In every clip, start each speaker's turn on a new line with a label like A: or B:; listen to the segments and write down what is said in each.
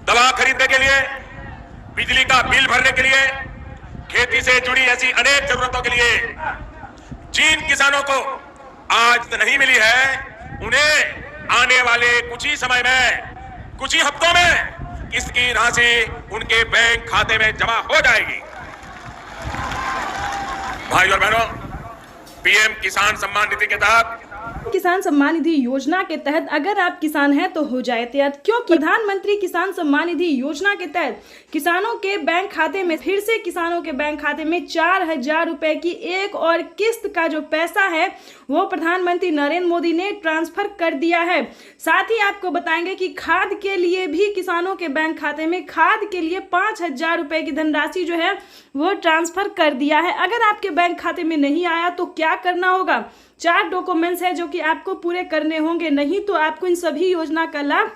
A: दवा खरीदने के लिए, बिजली का बिल भरने के लिए, खेती से जुड़ी ऐसी अनेक जरूरतों के लिए जिन किसानों को आज नहीं मिली है, उन्हें आने वाले कुछ ही समय में, कुछ ही हफ्तों में इसकी राशि उनके बैंक खाते में जमा हो जाएगी। भाइयों और बहनों, पीएम किसान सम्मान निधि के तहत
B: किसान सम्मान निधि योजना के तहत अगर आप किसान हैं तो हो जाए तैयार, क्योंकि प्रधानमंत्री किसान सम्मान निधि योजना के तहत किसानों के बैंक खाते में फिर से किसानों के बैंक खाते में 4,000 रुपए की एक और किस्त का जो पैसा है वो प्रधानमंत्री नरेंद्र मोदी ने ट्रांसफर कर दिया है। साथ ही आपको बताएंगे कि खाद के लिए भी किसानों के बैंक खाते में खाद के लिए 5,000 रुपए की धनराशि जो है वो ट्रांसफर कर दिया है। अगर आपके बैंक खाते में नहीं आया तो क्या करना होगा? 4 डॉक्यूमेंट्स है जो कि आपको पूरे करने होंगे, नहीं तो आपको इन सभी योजना का लाभ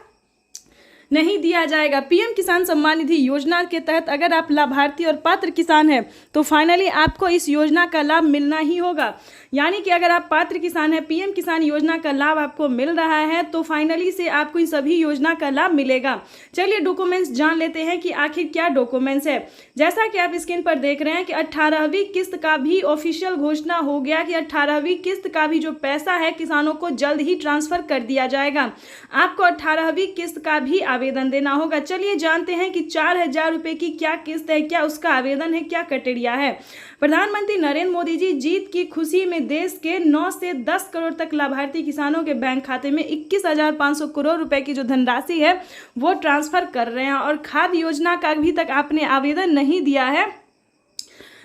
B: नहीं दिया जाएगा। पीएम किसान सम्मान निधि योजना के तहत अगर आप लाभार्थी और पात्र किसान हैं तो फाइनली आपको इस योजना का लाभ मिलना ही होगा। यानी कि अगर आप पात्र किसान हैं, पीएम किसान योजना का लाभ आपको मिल रहा है तो फाइनली से आपको इन सभी योजना का लाभ मिलेगा। चलिए डॉक्यूमेंट्स जान लेते हैं कि आखिर क्या डॉक्यूमेंट्स है। जैसा कि आप स्क्रीन पर देख रहे हैं कि 18वीं किस्त का भी ऑफिशियल घोषणा हो गया कि 18वीं किस्त का भी जो पैसा है किसानों को जल्द ही ट्रांसफर कर दिया जाएगा। आपको 18वीं किस्त का भी आवेदन देना होगा। चलिए जानते हैं कि 4,000 रुपए की क्या किस्त है, क्या उसका आवेदन है, क्या क्राइटेरिया है। प्रधानमंत्री नरेंद्र मोदी जी जीत की खुशी में देश के 9 से 10 करोड़ तक लाभार्थी किसानों के बैंक खाते में 21,500 करोड़ रुपए की जो धनराशि है वो ट्रांसफर कर रहे हैं। और खाद योजना का अभी तक आपने आवेदन नहीं दिया है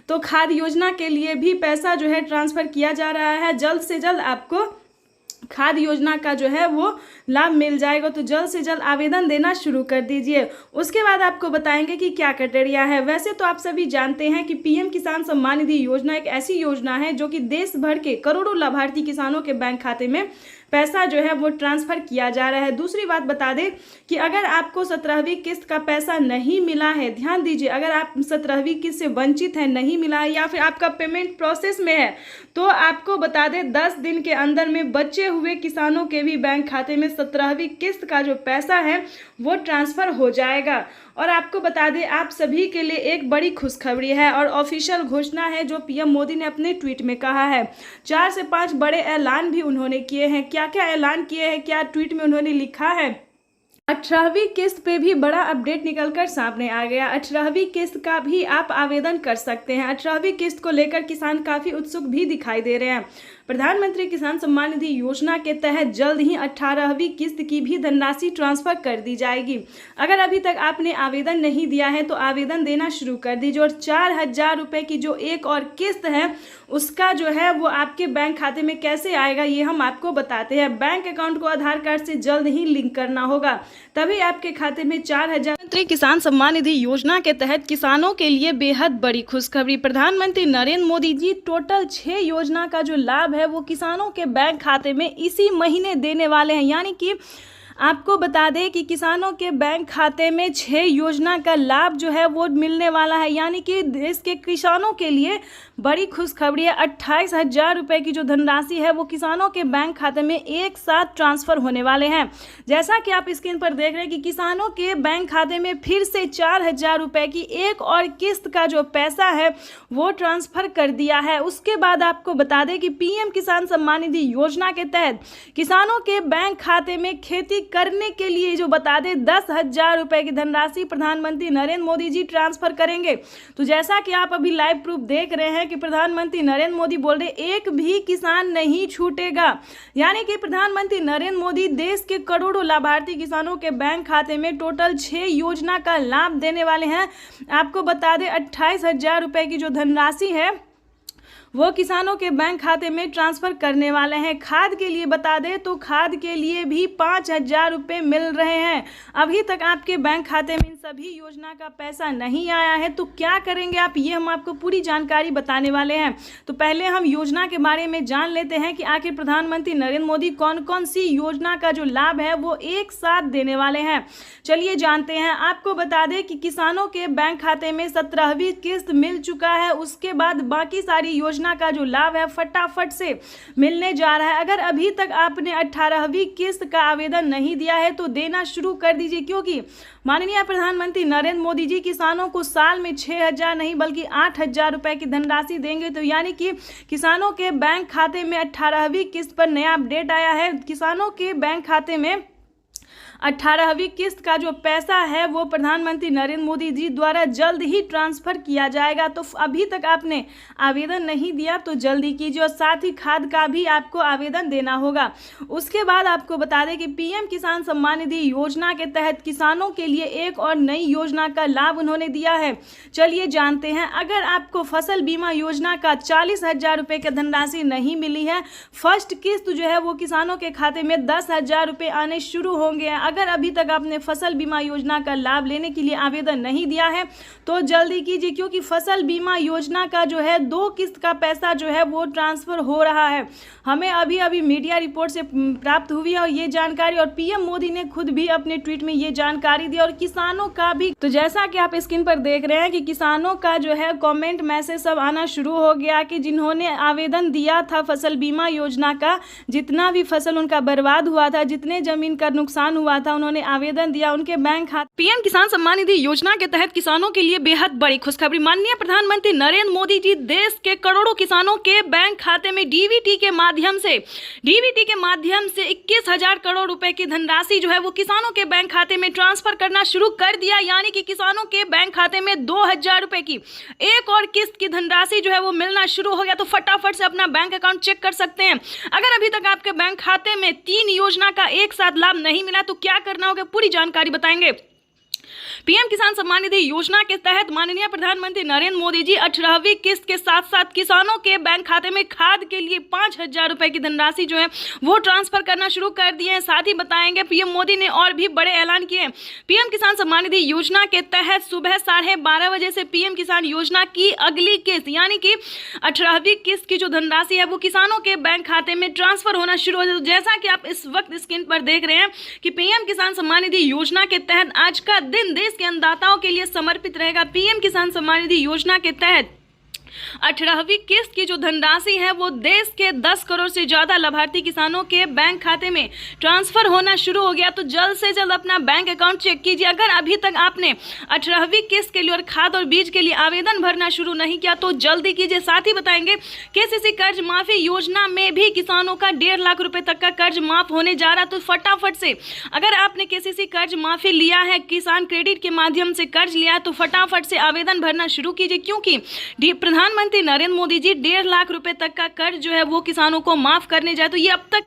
B: तो खाद योजना के लिए भी पैसा जो है ट्रांसफर किया जा रहा है। जल्द से जल्द आपको खाद योजना का जो है वो लाभ मिल जाएगा, तो जल्द से जल्द आवेदन देना शुरू कर दीजिए। उसके बाद आपको बताएंगे कि क्या क्राइटेरिया है। वैसे तो आप सभी जानते हैं कि पीएम किसान सम्मान निधि योजना एक ऐसी योजना है जो कि देश भर के करोड़ों लाभार्थी किसानों के बैंक खाते में पैसा जो है वो ट्रांसफर किया जा रहा है। दूसरी बात बता दें कि अगर आपको 17वीं किस्त का पैसा नहीं मिला है, ध्यान दीजिए, अगर आप 17वीं किस्त से वंचित हैं, नहीं मिला है या फिर आपका पेमेंट प्रोसेस में है तो आपको बता दें 10 दिन के अंदर में बचे हुए किसानों के भी बैंक खाते में 17वीं किस्त का जो पैसा है वो ट्रांसफर हो जाएगा। और आपको बता दें आप सभी के लिए एक बड़ी खुशखबरी है और ऑफिशियल घोषणा है जो पीएम मोदी ने अपने ट्वीट में कहा है। 4 से 5 बड़े ऐलान भी उन्होंने किए हैं। क्या क्या ऐलान किए हैं, क्या ट्वीट में उन्होंने लिखा है? 18वीं किस्त पे भी बड़ा अपडेट निकलकर सामने आ गया। 18वीं किस्त का भी आप आवेदन कर सकते हैं। 18वीं किस्त को लेकर किसान काफ़ी उत्सुक भी दिखाई दे रहे हैं। प्रधानमंत्री किसान सम्मान निधि योजना के तहत जल्द ही 18वीं किस्त की भी धनराशि ट्रांसफर कर दी जाएगी। अगर अभी तक आपने आवेदन नहीं दिया है तो आवेदन देना शुरू कर दीजिए। और 4,000 रुपए की जो एक और किस्त है उसका जो है वो आपके बैंक खाते में कैसे आएगा ये हम आपको बताते हैं। बैंक अकाउंट को आधार कार्ड से जल्द ही लिंक करना होगा, तभी आपके खाते में 4,000। प्रधानमंत्री किसान सम्मान निधि योजना के तहत किसानों के लिए बेहद बड़ी खुशखबरी। प्रधानमंत्री नरेंद्र मोदी जी टोटल 6 योजना का जो लाभ है वो किसानों के बैंक खाते में इसी महीने देने वाले हैं। यानी कि आपको बता दें कि किसानों के बैंक खाते में 6 योजना का लाभ जो है वो मिलने वाला है। यानी कि देश के किसानों के लिए बड़ी खुशखबरी है। 28,000 रुपए की जो धनराशि है वो किसानों के बैंक खाते में एक साथ ट्रांसफर होने वाले हैं। जैसा कि आप स्क्रीन पर देख रहे हैं कि किसानों के बैंक खाते में फिर से 4,000 रुपए की एक और किस्त का जो पैसा है वो ट्रांसफर कर दिया है। उसके बाद आपको बता दें कि पीएम किसान सम्मान निधि योजना के तहत किसानों के बैंक खाते में खेती करने के लिए जो बता दें 10,000 रुपए की धनराशि प्रधानमंत्री नरेंद्र मोदी जी ट्रांसफर करेंगे। तो जैसा कि आप अभी लाइव प्रूफ देख रहे हैं कि प्रधानमंत्री नरेंद्र मोदी बोल रहे एक भी किसान नहीं छूटेगा। यानी कि प्रधानमंत्री नरेंद्र मोदी देश के करोड़ों लाभार्थी किसानों के बैंक खाते में टोटल 6 योजना का लाभ देने वाले हैं। आपको बता दें 28,000 रुपए की जो धनराशि है वो किसानों के बैंक खाते में ट्रांसफर करने वाले हैं। खाद के लिए बता दें तो खाद के लिए भी 5,000 रुपये मिल रहे हैं। अभी तक आपके बैंक खाते में इन सभी योजना का पैसा नहीं आया है तो क्या करेंगे आप, ये हम आपको पूरी जानकारी बताने वाले हैं। तो पहले हम योजना के बारे में जान लेते हैं कि आखिर प्रधानमंत्री नरेंद्र मोदी कौन कौन सी योजना का जो लाभ है वो एक साथ देने वाले हैं। चलिए जानते हैं। आपको बता दें कि किसानों के बैंक खाते में 17वीं किस्त मिल चुका है। उसके बाद बाकी सारी योजना योजना का जो लाभ है फटाफट से मिलने जा रहा है। अगर अभी तक आपने 18वीं किस्त का आवेदन नहीं दिया है तो देना शुरू कर दीजिए, क्योंकि माननीय प्रधानमंत्री नरेंद्र मोदी जी किसानों को साल में 6,000 नहीं बल्कि 8,000 रुपए की धनराशि देंगे। तो यानी कि किसानों के बैंक खाते में 18वीं किस्त पर नया अपडेट आया है। किसानों के बैंक खाते में 18वीं किस्त का जो पैसा है वो प्रधानमंत्री नरेंद्र मोदी जी द्वारा जल्द ही ट्रांसफ़र किया जाएगा। तो अभी तक आपने आवेदन नहीं दिया तो जल्दी कीजिए, और साथ ही खाद का भी आपको आवेदन देना होगा। उसके बाद आपको बता दें कि पीएम किसान सम्मान निधि योजना के तहत किसानों के लिए एक और नई योजना का लाभ उन्होंने दिया है। चलिए जानते हैं। अगर आपको फसल बीमा योजना का 40,000 रुपये की धनराशि नहीं मिली है, फर्स्ट किस्त जो है वो किसानों के खाते में 10,000 रुपये आने शुरू होंगे। अगर अभी तक आपने फसल बीमा योजना का लाभ लेने के लिए आवेदन नहीं दिया है तो जल्दी कीजिए, क्योंकि फसल बीमा योजना का जो है 2 किस्त का पैसा जो है वो ट्रांसफ़र हो रहा है। हमें अभी अभी मीडिया रिपोर्ट से प्राप्त हुई है और ये जानकारी, और पीएम मोदी ने खुद भी अपने ट्वीट में ये जानकारी दी, और किसानों का भी। तो जैसा कि आप स्क्रीन पर देख रहे हैं कि किसानों का जो है कमेंट मैसेज सब आना शुरू हो गया कि जिन्होंने आवेदन दिया था फसल बीमा योजना का, जितना भी फसल उनका बर्बाद हुआ था, जितने जमीन का नुकसान हुआ था, उन्होंने आवेदन दिया, उनके बैंक खाते। पीएम किसान सम्मान निधि योजना के तहत किसानों के लिए बेहद बड़ी खुशखबरी। माननीय प्रधानमंत्री नरेंद्र मोदी जी देश के करोड़ों किसानों के बैंक खाते में डीबीटी के माध्यम से 21,000 करोड़ रुपए की धनराशि जो है वो किसानों के बैंक खाते में ट्रांसफर करना शुरू कर दिया। यानी कि किसानों के बैंक खाते में 2,000 रुपए की एक और किस्त की धनराशि जो है वो मिलना शुरू हो गया। तो फटाफट से अपना बैंक अकाउंट चेक कर सकते हैं। अगर अभी तक आपके बैंक खाते में 3 योजना का एक साथ लाभ नहीं मिला तो क्या करना होगा, पूरी जानकारी बताएंगे। पीएम किसान सम्मान निधि योजना के तहत माननीय प्रधानमंत्री नरेंद्र मोदी जी 18वीं किस्त के साथ साथ किसानों के बैंक खाते में खाद के लिए 5,000 रुपए की धनराशि जो है वो ट्रांसफर करना शुरू कर दिए हैं। साथ ही बताएंगे पीएम मोदी ने और भी बड़े ऐलान किए हैं। पीएम किसान सम्मान निधि योजना के तहत सुबह 12:30 बजे से पीएम किसान योजना की अगली किस्त यानी कि 18वीं किस्त की जो धनराशि है वो किसानों के बैंक खाते में ट्रांसफर होना शुरू हो जाए। जैसा कि आप इस वक्त स्क्रीन पर देख रहे हैं कि पीएम किसान सम्मान निधि योजना के तहत आज का दिन देश के अन्नदाताओं के लिए समर्पित रहेगा। पीएम किसान सम्मान निधि योजना के तहत 18वीं किस्त की जो धनराशि है वो देश के 10 करोड़ से ज्यादा लाभार्थी किसानों के बैंक खाते में ट्रांसफर होना शुरू हो गया। तो जल्द से जल्द अपना बैंक अकाउंट चेक कीजिए। अगर अभी तक आपने 18वीं किस्त के लिए और खाद और बीज के लिए आवेदन भरना शुरू नहीं किया तो जल्दी कीजिए। साथ ही बताएंगे केसीसी कर्ज माफी योजना में भी किसानों का 1.5 लाख रुपए तक का कर्ज माफ होने जा रहा। तो फटाफट से अगर आपने केसीसी कर्ज माफी लिया है, किसान क्रेडिट के माध्यम से कर्ज लिया है, तो फटाफट से आवेदन भरना शुरू कीजिए, क्योंकि प्रधानमंत्री नरेंद्र मोदी जी 1.5 लाख रुपए तक का कर्ज जो है वो किसानों को माफ करने जाए। तो ये अब तक